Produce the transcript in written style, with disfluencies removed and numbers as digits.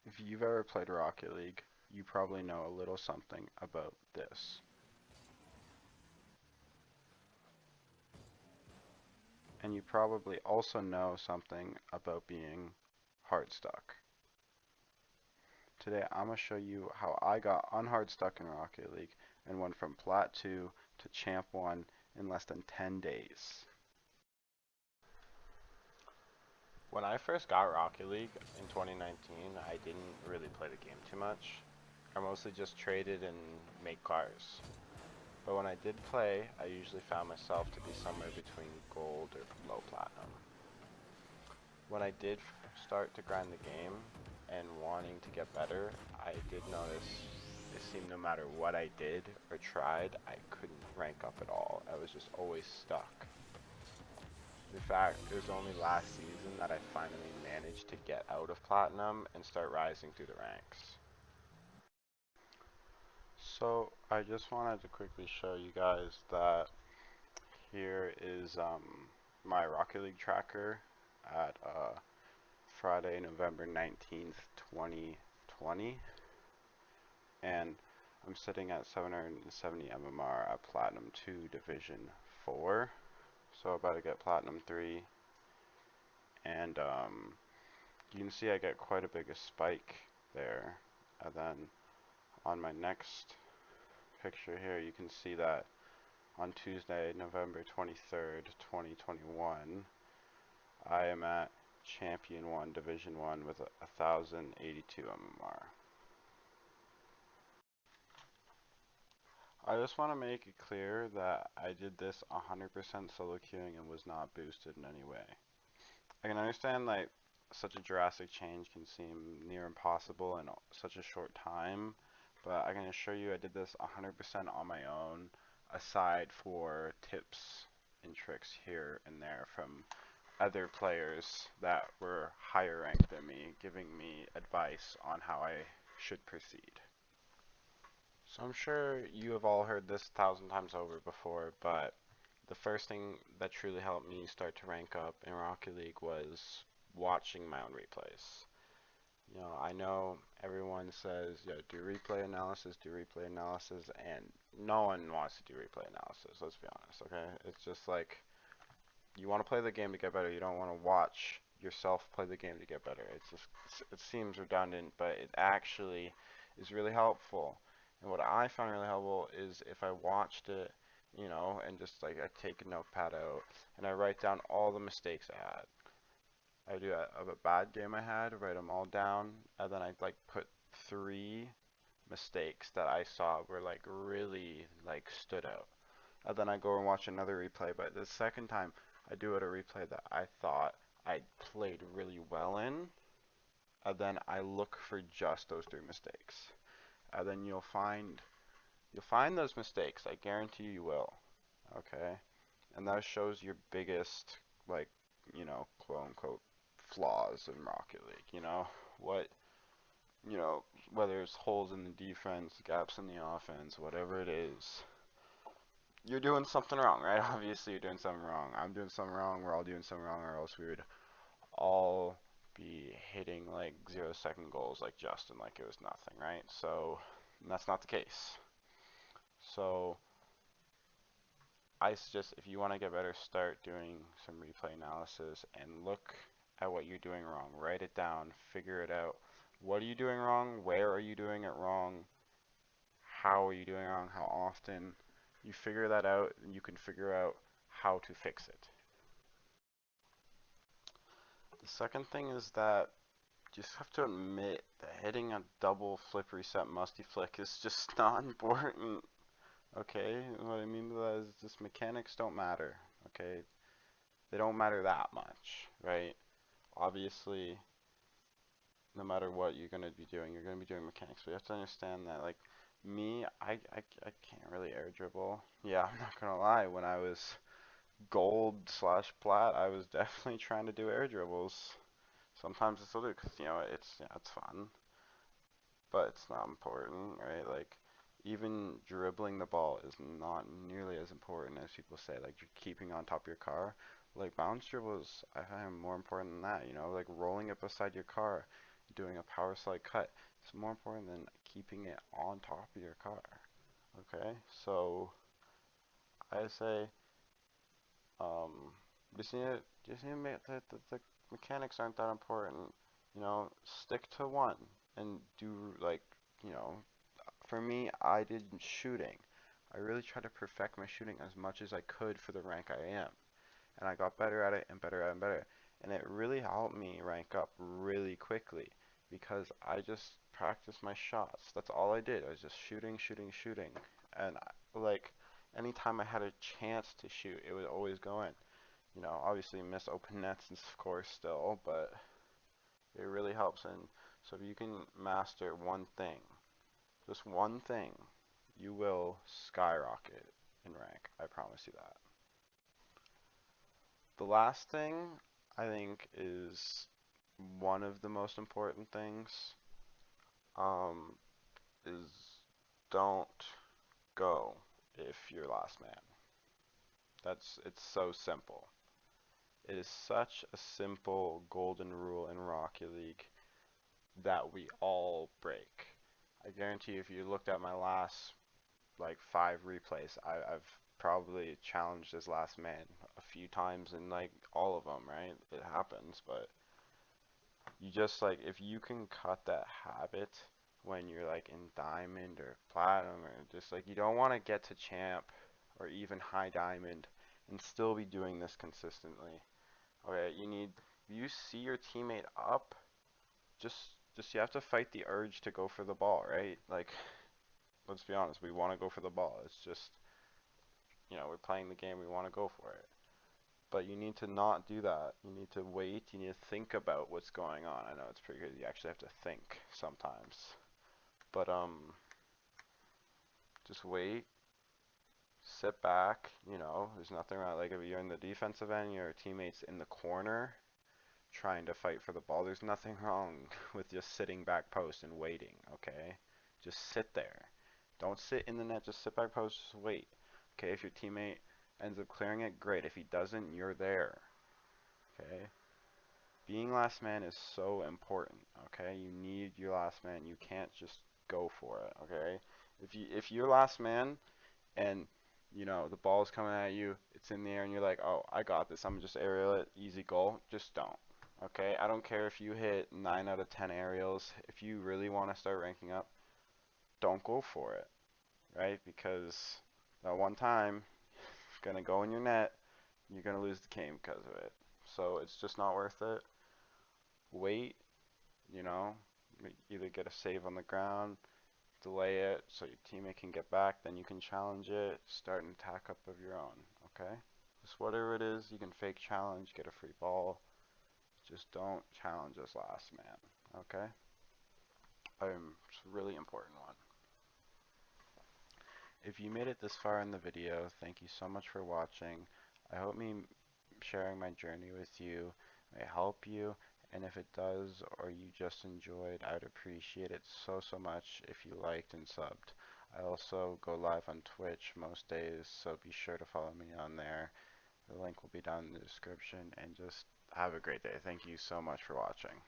If you've ever played Rocket League, you probably know a little something about this. And you probably also know something about being hard stuck. Today I'm going to show you how I got unhard stuck in Rocket League and went from Plat 2 to Champ 1 in less than 10 days. When I first got Rocket League in 2019, I didn't really play the game too much. I mostly just traded and made cars. But when I did play, I usually found myself to be somewhere between gold or below platinum. When I did start to grind the game and wanting to get better, I did notice it seemed no matter what I did or tried, I couldn't rank up at all. I was just always stuck. In fact, it was only last season that I finally managed to get out of Platinum and start rising through the ranks. So I just wanted to quickly show you guys that here is my Rocket League tracker at Friday, November 19th, 2020. And I'm sitting at 770 MMR at Platinum 2 Division 4. So about to get Platinum 3. And you can see I get quite a big spike there. And then on my next picture here, you can see that on Tuesday, November 23rd, 2021, I am at Champion 1, Division 1 with 1082 MMR. I just want to make it clear that I did this 100% solo queuing and was not boosted in any way. I can understand like such a drastic change can seem near impossible in such a short time, but I can assure you I did this 100% on my own, aside for tips and tricks here and there from other players that were higher ranked than me, giving me advice on how I should proceed. So I'm sure you have all heard this 1,000 times over before, but the first thing that truly helped me start to rank up in Rocket League was watching my own replays. I know everyone says, do replay analysis, and no one wants to do replay analysis, let's be honest, okay? It's just like, you want to play the game to get better, you don't want to watch yourself play the game to get better. It seems redundant, but it actually is really helpful. And what I found really helpful is if I watched it, and just like I take a notepad out and I write down all the mistakes I had. I do a bad game I had, write them all down, and then I like put 3 mistakes that I saw were like really like stood out. And then I go and watch another replay, but the second time I do it a replay that I thought I played really well in, and then I look for just those 3 mistakes. And then you'll find those mistakes. I guarantee you will. Okay? And that shows your biggest like, quote unquote flaws in Rocket League, what whether it's holes in the defense, gaps in the offense, whatever it is, you're doing something wrong, right? Obviously, you're doing something wrong. I'm doing something wrong. We're all doing something wrong, or else we would all be hitting like 0-second goals like Justin, like it was nothing, right? So that's not the case. So I suggest if you want to get better, start doing some replay analysis and look at what you're doing wrong. Write it down, figure it out. What are you doing wrong? Where are you doing it wrong? How are you doing it wrong? How often? You figure that out, and you can figure out how to fix it. The second thing is that you just have to admit that hitting a double flip reset musty flick is just not important. Okay, what I mean by that is just mechanics don't matter. Okay, they don't matter that much, right? Obviously, no matter what you're gonna be doing, you're gonna be doing mechanics. But you have to understand that, like me, I can't really air dribble. Yeah, I'm not gonna lie. When I was gold slash plat, I was definitely trying to do air dribbles. Sometimes I still do because it's fun, but it's not important, right? Like even dribbling the ball is not nearly as important as people say. Like you're keeping on top of your car. Like bounce dribbles, I find more important than that. Like rolling it beside your car doing a power slide cut is more important than keeping it on top of your car. Okay, so I say, um, just need to make the mechanics aren't that important. You know, stick to one and do like, you know, for me, I did shooting. I really tried to perfect my shooting as much as I could for the rank I am. And I got better at it and better and better. And it really helped me rank up really quickly because I just practiced my shots. That's all I did. I was just shooting, shooting, shooting. And like anytime I had a chance to shoot, it would always go in. You know, obviously miss open nets, of course, still, but it really helps. And so if you can master one thing, just one thing, you will skyrocket in rank. I promise you that. The last thing I think is one of the most important things, um, is don't go if you're last man. It's so simple. It is such a simple golden rule in Rocket League that we all break. I guarantee you if you looked at my last like 5 replays, I've probably challenged as last man a few times in like all of them, right? It happens, but you just like if you can cut that habit when you're like in diamond or platinum or just like you don't want to get to champ or even high diamond and still be doing this consistently. Okay, you see your teammate up, just just you have to fight the urge to go for the ball, right? Like let's be honest, we want to go for the ball. It's just, you know, we're playing the game, we want to go for it. But you need to not do that. You need to wait. You need to think about what's going on. I know it's pretty good. You actually have to think sometimes. But just wait, sit back. You know, there's nothing wrong. Like if you're in the defensive end, your teammates in the corner trying to fight for the ball. There's nothing wrong with just sitting back post and waiting. Okay, just sit there. Don't sit in the net. Just sit back post. Just wait. Okay, if your teammate ends up clearing it, great. If he doesn't, you're there. Okay. Being last man is so important, okay? You need your last man. You can't just go for it, okay? If you're last man and you know the ball's coming at you, it's in the air and you're like, "Oh, I got this. I'm gonna just aerial it, easy goal." Just don't. Okay? I don't care if you hit 9 out of 10 aerials. If you really want to start ranking up, don't go for it, right? Because that one time it's gonna go in your net, you're gonna lose the game because of it. So it's just not worth it. Wait, you know, either get a save on the ground, delay it so your teammate can get back, then you can challenge it, start an attack up of your own, okay? Just whatever it is, you can fake challenge, get a free ball, just don't challenge as last man, okay? It's a really important one. If you made it this far in the video, thank you so much for watching. I hope me sharing my journey with you may help you, and if it does or you just enjoyed, I would appreciate it so much if you liked and subbed. I also go live on Twitch most days, so be sure to follow me on there. The link will be down in the description, and just have a great day. Thank you so much for watching.